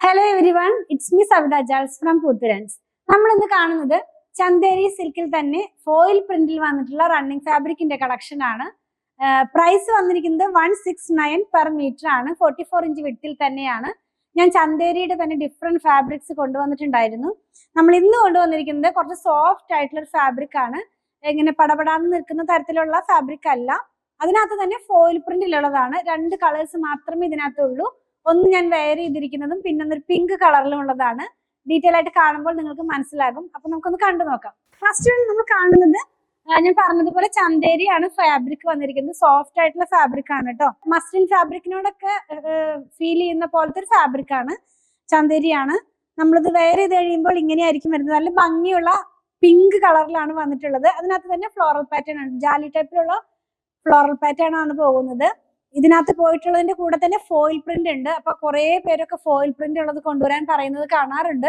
Hello everyone, it's me Savitha ജാൾസ് from പൂത്തുരൻസ്. നമ്മൾ ഇന്ന് കാണുന്നത് ചന്തേരി സിൽക്കിൽ തന്നെ ഫോയിൽ പ്രിന്റിൽ വന്നിട്ടുള്ള റണ്ണിങ് ഫാബ്രിക്കിന്റെ കളക്ഷൻ ആണ്. പ്രൈസ് വന്നിരിക്കുന്നത് 169 പെർ മീറ്റർ ആണ്. 44 ഇഞ്ച് വിട്ടിൽ തന്നെയാണ്. ഞാൻ ചന്തേരിയുടെ തന്നെ ഡിഫറെന്റ് ഫാബ്രിക്സ് കൊണ്ടുവന്നിട്ടുണ്ടായിരുന്നു. നമ്മൾ ഇന്ന് കൊണ്ടുവന്നിരിക്കുന്നത് കുറച്ച് സോഫ്റ്റ് ആയിട്ടുള്ള ഒരു ഫാബ്രിക് ആണ്. ഇങ്ങനെ പടപടാന്ന് നിൽക്കുന്ന തരത്തിലുള്ള ഫാബ്രിക് അല്ല. അതിനകത്ത് തന്നെ ഫോയിൽ പ്രിന്റിലുള്ളതാണ്. 2 കളേഴ്സ് മാത്രമേ ഇതിനകത്തുള്ളൂ. ഒന്ന് ഞാൻ വെയർ ചെയ്തിരിക്കുന്നതും പിന്നൊന്നൊരു പിങ്ക് കളറിലും ഉള്ളതാണ്. ഡീറ്റെയിൽ ആയിട്ട് കാണുമ്പോൾ നിങ്ങൾക്ക് മനസ്സിലാകും. അപ്പൊ നമുക്കൊന്ന് കണ്ടു നോക്കാം. ഫസ്റ്റ് നമ്മൾ കാണുന്നത് ഞാൻ പറഞ്ഞതുപോലെ ചന്തേരിയാണ് ഫാബ്രിക് വന്നിരിക്കുന്നത്. സോഫ്റ്റ് ആയിട്ടുള്ള ഫാബ്രിക് ആണ് കേട്ടോ. മസ്ലിൻ ഫാബ്രിക്കിനോടൊക്കെ ഫീൽ ചെയ്യുന്ന പോലത്തെ ഒരു ഫാബ്രിക് ആണ്. ചന്തേരിയാണ്. നമ്മളിത് വെയർ ചെയ്ത് കഴിയുമ്പോൾ ഇങ്ങനെയായിരിക്കും വരുന്നത്. നല്ല ഭംഗിയുള്ള പിങ്ക് കളറിലാണ് വന്നിട്ടുള്ളത്. അതിനകത്ത് തന്നെ ഫ്ലോറൽ പാറ്റേൺ ആണ്. ജാലി ടൈപ്പിലുള്ള ഫ്ലോറൽ പാറ്റേൺ ആണ് പോകുന്നത്. ഇതിനകത്ത് പോയിട്ടുള്ളതിന്റെ കൂടെ തന്നെ ഫോയിൽ പ്രിന്റ് ഉണ്ട്. അപ്പൊ കുറെ പേരൊക്കെ ഫോയിൽ പ്രിന്റ് ഉള്ളത് കൊണ്ടുവരാൻ പറയുന്നത് കാണാറുണ്ട്.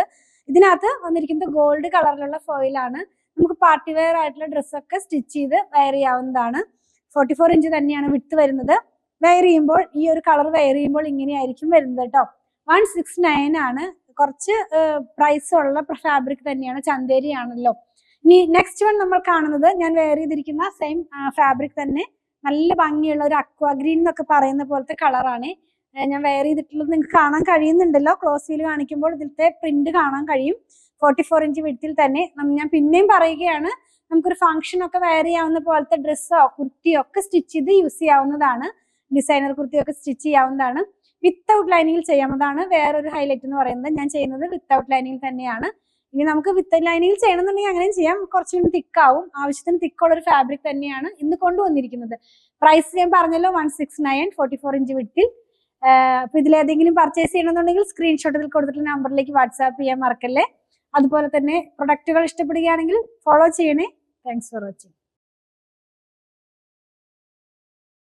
ഇതിനകത്ത് വന്നിരിക്കുന്നത് ഗോൾഡ് കളറിലുള്ള ഫോയിലാണ്. നമുക്ക് പാർട്ടി വെയർ ആയിട്ടുള്ള ഡ്രസ്സൊക്കെ സ്റ്റിച്ച് ചെയ്ത് വെയർ ചെയ്യാവുന്നതാണ്. 44 ഇഞ്ച് തന്നെയാണ് വിട്ട് വരുന്നത്. വെയർ ചെയ്യുമ്പോൾ ഈ ഒരു കളർ വെയർ ചെയ്യുമ്പോൾ ഇങ്ങനെയായിരിക്കും വരുന്നത് കേട്ടോ. 169 ആണ്. കുറച്ച് പ്രൈസ് ഉള്ള ഫാബ്രിക് തന്നെയാണ്. ചന്തേരി ആണല്ലോ. ഇനി നെക്സ്റ്റ് വൺ നമ്മൾ കാണുന്നത് ഞാൻ വെയർ ചെയ്തിരിക്കുന്ന സെയിം ഫാബ്രിക് തന്നെ. നല്ല ഭംഗിയുള്ള ഒരു അക്വാ ഗ്രീൻ എന്നൊക്കെ പറയുന്ന പോലത്തെ കളറാണ് ഞാൻ വെയർ ചെയ്തിട്ടുള്ളത്. നിങ്ങൾക്ക് കാണാൻ കഴിയുന്നുണ്ടല്ലോ. ക്ലോസ് വ്യൂ കാണിക്കുമ്പോൾ ഇതിലത്തെ പ്രിന്റ് കാണാൻ കഴിയും. 44 ഇഞ്ച് വിഡ്ത്തിൽ തന്നെ. ഞാൻ പിന്നെയും പറയുകയാണ്, നമുക്കൊരു ഫംഗ്ഷൻ ഒക്കെ വെയർ ചെയ്യാവുന്ന പോലത്തെ ഡ്രസ്സോ കുർത്തിയോ ഒക്കെ സ്റ്റിച്ച് ചെയ്ത് യൂസ് ചെയ്യാവുന്നതാണ്. ഡിസൈനർ കുർത്തിയൊക്കെ സ്റ്റിച്ച് ചെയ്യാവുന്നതാണ്. വിത്തൗട്ട് ലൈനിങ്ങിൽ ചെയ്യാവുന്നതാണ്. വേറൊരു ഹൈലൈറ്റ് എന്ന് പറയുന്നത് ഞാൻ ചെയ്യുന്നത് വിത്തൗട്ട് ലൈനിങ്ങിൽ തന്നെയാണ്. ഇനി നമുക്ക് വിത്ത് ലൈനിങ്ങിൽ ചെയ്യണമെന്നുണ്ടെങ്കിൽ അങ്ങനെയും ചെയ്യാം. കുറച്ചുകൂടി തിക്കാവും. ആവശ്യത്തിന് തിക്കുള്ള ഒരു ഫാബ്രിക് തന്നെയാണ് ഇന്ന് കൊണ്ടുവന്നിരിക്കുന്നത്. പ്രൈസ് ഞാൻ പറഞ്ഞല്ലോ 169, 44 ഇഞ്ച് വിട്ടിൽ. അപ്പൊ ഇതിലേതെങ്കിലും പർച്ചേസ് ചെയ്യണമെന്നുണ്ടെങ്കിൽ സ്ക്രീൻഷോട്ടിൽ കൊടുത്തിട്ടുള്ള നമ്പറിലേക്ക് വാട്സാപ്പ് ചെയ്യാൻ മറക്കല്ലേ. അതുപോലെ തന്നെ പ്രൊഡക്റ്റുകൾ ഇഷ്ടപ്പെടുകയാണെങ്കിൽ ഫോളോ ചെയ്യണേ. Thanks for watching.